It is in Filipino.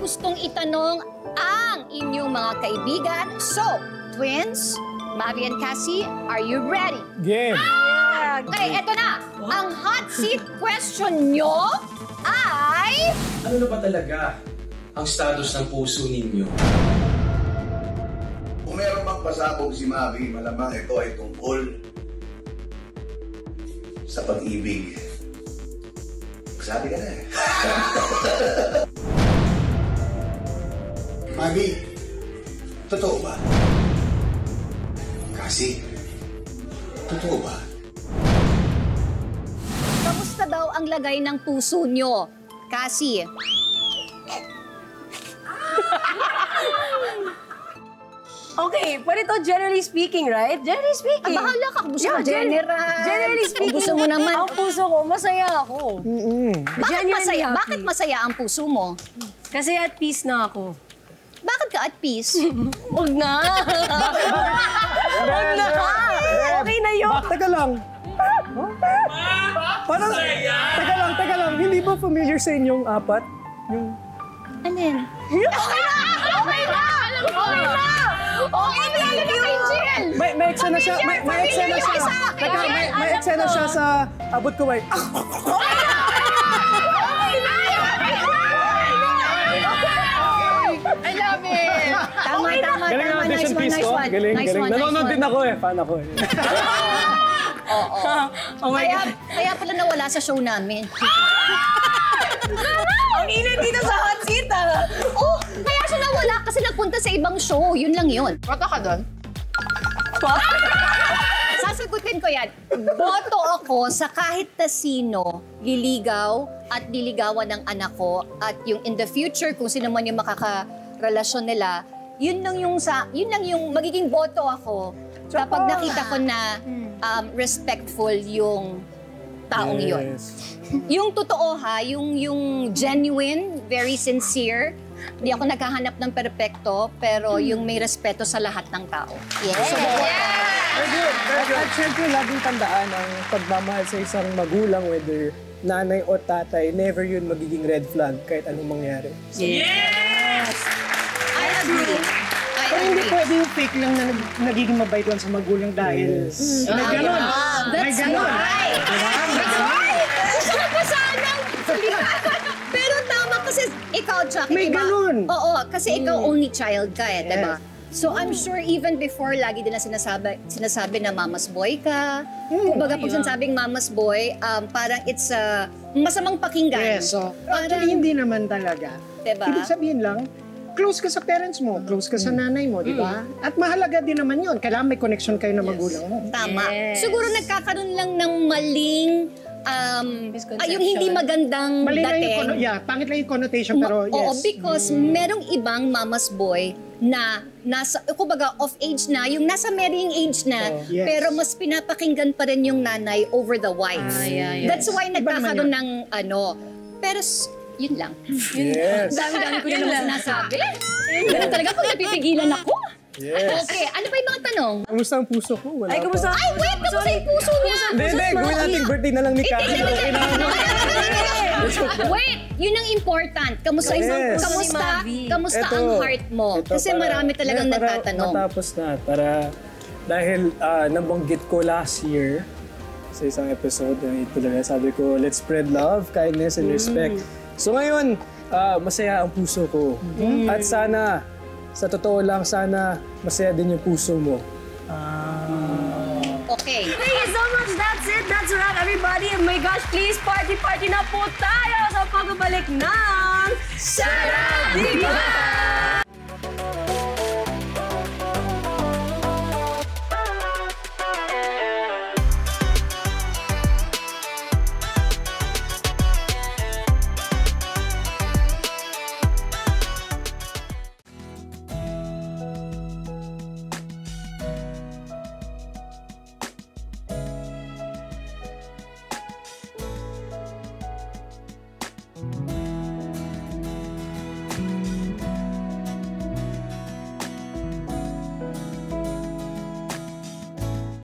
gustong itanong ang inyong mga kaibigan. So, twins, Mavi and Cassie, are you ready? Game. Okay, eto na. Ang hot seat question nyo ay... Ano na ba talaga ang status ng puso ninyo? Kung meron mang pasabog si Mavi, malamang ito ay tungkol sa pag-ibig. Sabi ka na eh. Mavi, totoo ba? Kasi, totoo ba? Kamusta daw ang lagay ng puso nyo? Cassie. Okay, but ito generally speaking, right? Generally speaking. Bahala ka. Gusto mo general. Generally speaking. Gusto mo naman. Ang puso ko, masaya ako. Bakit masaya? Bakit masaya ang puso mo? Kasi at peace na ako. Bakit ka at peace? Huwag na. Huwag na. Okay na yun. Teka lang. Parang, teka lang. Hindi ba familiar sa inyong apat? Yung... Ano yun? Okay na! Okay na! Okay na! Okay na! Angel! May eksena siya. May eksena siya. Teka, may eksena siya sa abot ko. Okay na! I love it! Tama. Galing ang audition piece ko. Galing. Nanonood din ako eh. Fan ako eh. Oo. Kaya pala nawala sa show namin. Ang init dito sa hot seat, ah. Oh, kaya siya nawala kasi nagpunta sa ibang show. Yun lang yun. Boto ka doon? Sasagutin ko yan. Boto ako sa kahit na sino liligaw at liligawan ng anak ko at yung in the future kung sino man yung makakarelasyon nila, yun lang yung magiging boto ako kapag nakita ko na respectful yung taong yun. Yung totoo ha, yung genuine, very sincere. Hindi ako naghahanap ng perpekto, pero yung may respeto sa lahat ng tao. Yes! So, At syempre, laging tandaan ang pagmamahal sa isang magulang, whether nanay o tatay, never yun magiging red flag kahit anong mangyari. So, Yes! I agree. Pero hindi pwede yung fake lang na nagiging mabait lang sa magulang dahil may ganon. That's right! That's right! Gusto ko pa sanang pero tama kasi ikaw, Chucky, May diba? ganon. Oo, kasi ikaw only child ka eh, diba? So I'm sure even before, lagi din na sinasabi na mama's boy ka. Kumbaga pag sinasabing mama's boy, parang it's masamang pakinggan. Yes, so actually hindi naman talaga. Diba? Ibig sabihin lang, close ka sa parents mo, close ka sa nanay mo, di ba? At mahalaga din naman yun. Kailangan may connection kayo na magulang mo. Tama. Yes. Siguro nagkakaroon lang ng maling, yung hindi magandang Mali lang dating. yung, pangit lang yung connotation, pero yes. Oo, because merong ibang mama's boy na nasa, kumbaga, off age na, yung nasa marrying age na, yes. pero mas pinapakinggan pa rin yung nanay over the wife. That's why nagkakaroon ng pero yun lang. yes. Dami-dami ko na naman sinasabi. Ganun talaga pag napipigilan ako. Yes. Okay, ano pa yung mga tanong? Kumusta ang puso ko? Wala Ay, pa. kumusta? Ay, wait! Kamusta yung puso niya? Hindi. Gawin natin birthday na lang ni Kaki. Wait! Yun ang important. Kamusta Yes. Kamusta ang heart mo? Kasi marami talagang nagtatanong. Matapos na. Dahil nabanggit ko last year sa isang episode na ito lang, sabi ko, let's spread love, kindness, and respect. So ngayon, masaya ang puso ko. At sana, sa totoo lang, sana masaya din yung puso mo. Okay. Thank you so much. That's it. That's a wrap, everybody. Oh my gosh, please, party na po tayo sa pagbabalik ng Sarap Diba!